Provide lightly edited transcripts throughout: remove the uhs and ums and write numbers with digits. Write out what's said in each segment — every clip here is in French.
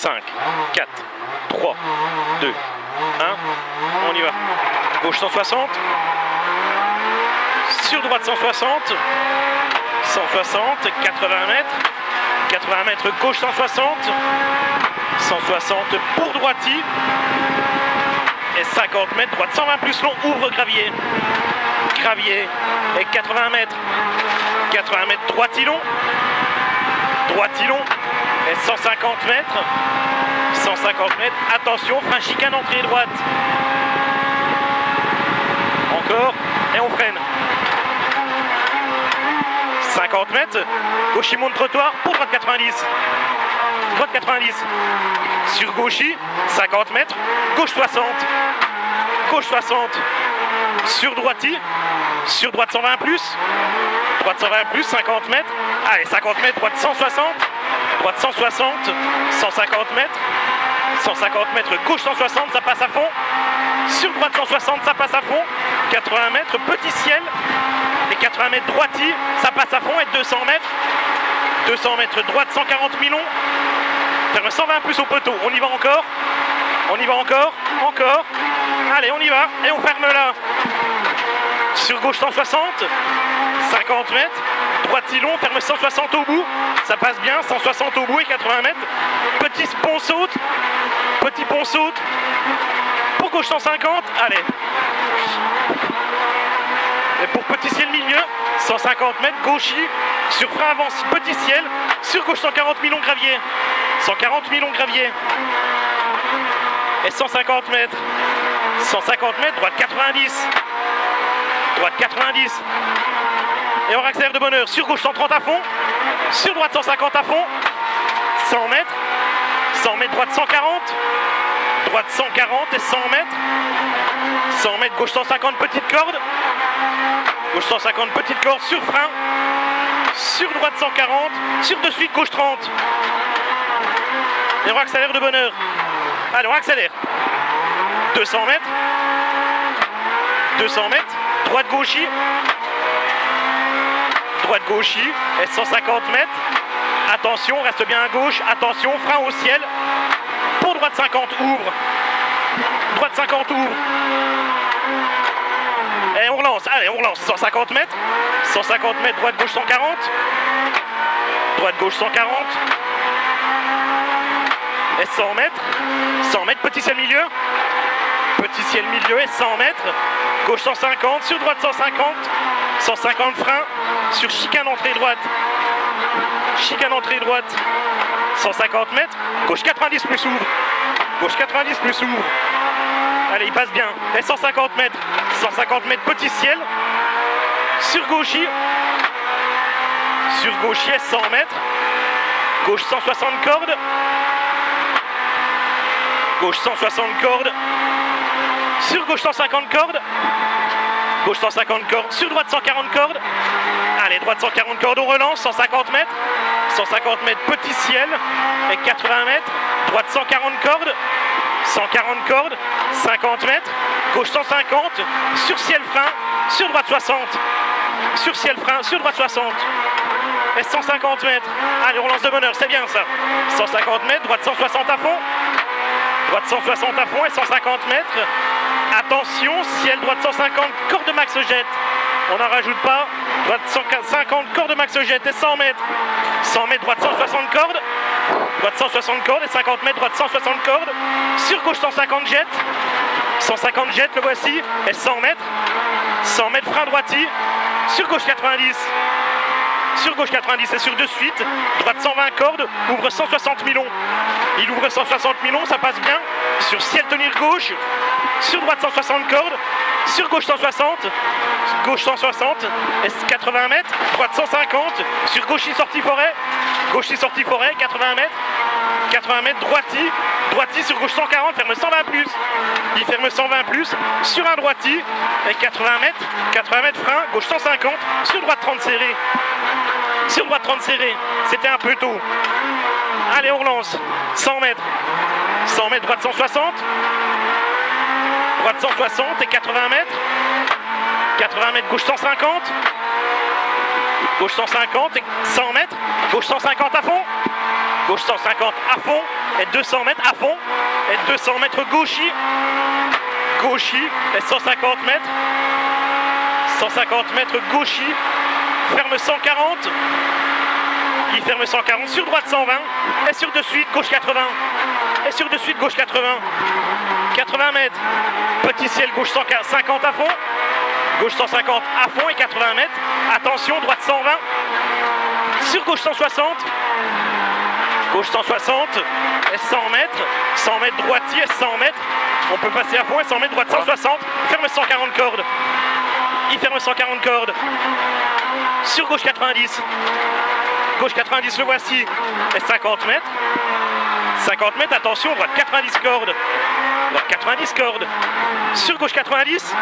5, 4, 3, 2, 1. On y va. Gauche 160. Sur droite 160. 160, 80 mètres. 80 mètres gauche 160. 160 pour droiti. Et 50 mètres droite 120 plus long, ouvre gravier. Gravier et 80 mètres. 80 mètres droiti-long. Droiti-long et 150 mètres. 150 mètres. Attention, frein chicane entrée droite. Encore et on freine. 50 mètres. Gauchy monte trottoir pour droite 90. Droite 90. Sur gauchy, 50 mètres. Gauche 60. Gauche 60. Sur droiti. Sur droite 120 plus. Droite 120 plus, 50 mètres. Allez, 50 mètres, droite 160. Droite 160. 150 mètres. 150 mètres, gauche 160, ça passe à fond. Sur droite 160, ça passe à fond. 80 mètres, petit ciel. Et 80 mètres droiti, ça passe à fond. Et 200 mètres. 200 mètres droite, 140 millions. 120 plus au poteau. On y va encore. On y va encore. Encore. Allez, on y va. Et on ferme là. Sur gauche 160. 50 mètres. Droiti long, ferme 160 au bout. Ça passe bien. 160 au bout et 80 mètres. Petit pont saute. Petit pont saute. Pour gauche 150. Allez. Et pour petit ciel milieu, 150 mètres, gauchy, sur frein avance, petit ciel, sur gauche 140 millions gravier. 140 millions gravier. Et 150 mètres. 150 mètres, droite 90. Droite 90. Et on accélère de bonne heure. Sur gauche 130 à fond. Sur droite 150 à fond. 100 mètres. 100 mètres, droite 140. Droite 140 et 100 mètres. 100 mètres, gauche 150, petite corde. Gauche 150, petite corde, sur frein. Sur droite 140. Sur de suite, gauche 30. Et on accélère de bonne heure. Allez, on accélère. 200 mètres. 200 mètres. Droite gauchy. Droite gauchy. Et 150 mètres. Attention, reste bien à gauche. Attention, frein au ciel. Pour droite 50, ouvre. Droite 50, ouvre. Et on relance. Allez, on relance. 150 mètres. 150 mètres, droite gauche 140. Droite gauche 140. Et 100 mètres. 100 mètres, petit ciel milieu. Petit ciel milieu et 100 mètres. Gauche 150, sur droite 150. 150 frein. Sur chicane entrée droite. Chicane entrée droite. 150 mètres. Gauche 90 plus ouvre. Gauche 90 plus ouvre. Allez, il passe bien. Et 150 mètres. 150 mètres, petit ciel. Sur gauchy. Sur gauchy et 100 mètres. Gauche 160 cordes. Gauche 160 cordes. Sur gauche 150 cordes. Gauche 150 cordes. Sur droite 140 cordes. Allez, droite 140 cordes, on relance. 150 mètres. 150 mètres, petit ciel. Et 80 mètres. Droite 140 cordes. 140 cordes. 50 mètres. Gauche 150. Sur ciel frein. Sur droite 60. Sur ciel frein. Sur droite 60. Et 150 mètres. Allez, on lance de bonne heure, c'est bien ça. 150 mètres. Droite 160 à fond. Droite 160 à fond et 150 mètres. Attention, ciel droite 150, corde max jette. On n'en rajoute pas. Droite 150, corde max jette et 100 mètres. 100 mètres, droite 160 cordes. Droite 160 cordes et 50 mètres, droite 160 cordes. Sur gauche 150 jette. 150 jette, le voici. Et 100 mètres. 100 mètres, frein droiti. Sur gauche 90. Sur gauche 90 et sur de suite. Droite 120 cordes, ouvre 160 millions. Il ouvre 160 millions, ça passe bien. Sur ciel tenir gauche. Sur droite 160 cordes. Sur gauche 160. Gauche 160 et 80 mètres. Droite 150. Sur gauchy sortie forêt. Gauchy sortie forêt, 80 mètres. 80 mètres, droiti. Droiti sur gauche 140, ferme 120 plus. Il ferme 120 plus. Sur un droiti. Et 80 mètres. 80 mètres frein. Gauche 150. Sur droite 30 serré. Sur droite 30 serré. C'était un peu tôt. Allez, on relance. 100 mètres. 100 mètres, droite 160. Droite 160 et 80 mètres. 80 mètres, gauche 150. Gauche 150 et 100 mètres. Gauche 150 à fond. Gauche 150 à fond. et 200 mètres à fond, et 200 mètres gauchis, gauchis, et 150 mètres, 150 mètres gauchis, ferme 140, il ferme 140, sur droite 120, et sur de suite gauche 80, et sur de suite gauche 80, 80 mètres, petit ciel gauche 150 à fond, gauche 150 à fond et 80 mètres, attention, droite 120, sur gauche 160, gauche 160, et 100 mètres droitier, 100 mètres, on peut passer à fond, et 100 mètres droite 160, ferme 140 cordes, il ferme 140 cordes, sur gauche 90, gauche 90 le voici, et 50 mètres, 50 mètres, attention, droite 90 cordes, droite 90 cordes, sur gauche 90,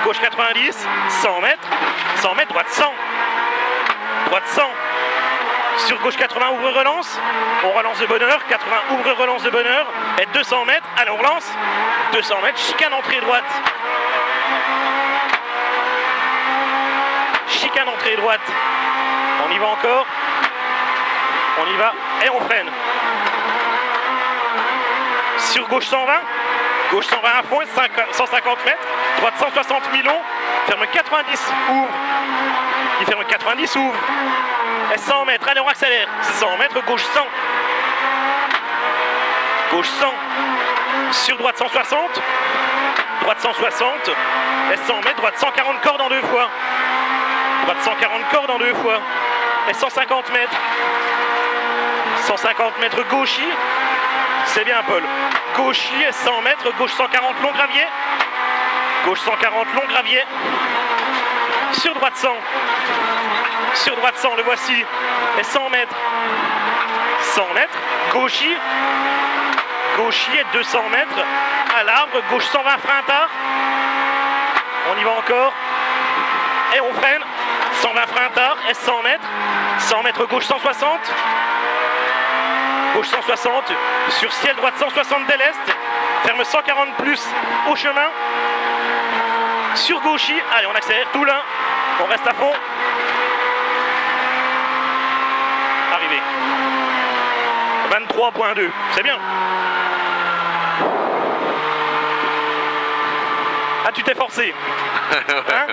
gauche 90, 100 mètres, droite 100, droite 100, sur gauche 80, ouvre relance, on relance de bonheur, 80, ouvre relance de bonheur, et 200 mètres, allez on relance, 200 mètres, chicane entrée droite, chicane entrée droite, on y va encore, on y va, et on freine, sur gauche 120, gauche 120 à fond, 150 mètres, droite 160 milons, ferme 90, ouvre, il ferme 90, ouvre, et 100 mètres, allez on accélère, 100 mètres, gauche 100, gauche 100, sur droite 160, droite 160, et 100 mètres, droite 140 cordes en deux fois, droite 140 cordes en deux fois, et 150 mètres, 150 mètres gauchis, c'est bien Paul, gauchis et 100 mètres, gauche 140 long gravier, gauche 140 long gravier, sur droite 100, sur droite 100 le voici, et 100 mètres, gauchis, gauchis et 200 mètres, à l'arbre, gauche 120 frein tard, on y va encore, et on freine, 120 frein tard, et 100 mètres gauche 160, gauche 160, sur ciel droite 160 dès l'est, ferme 140 plus au chemin, sur gauchis, allez on accélère tout là, on reste à fond, arrivé, 23.2, c'est bien. Ah tu t'es forcé, hein,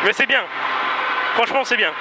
mais c'est bien, franchement c'est bien.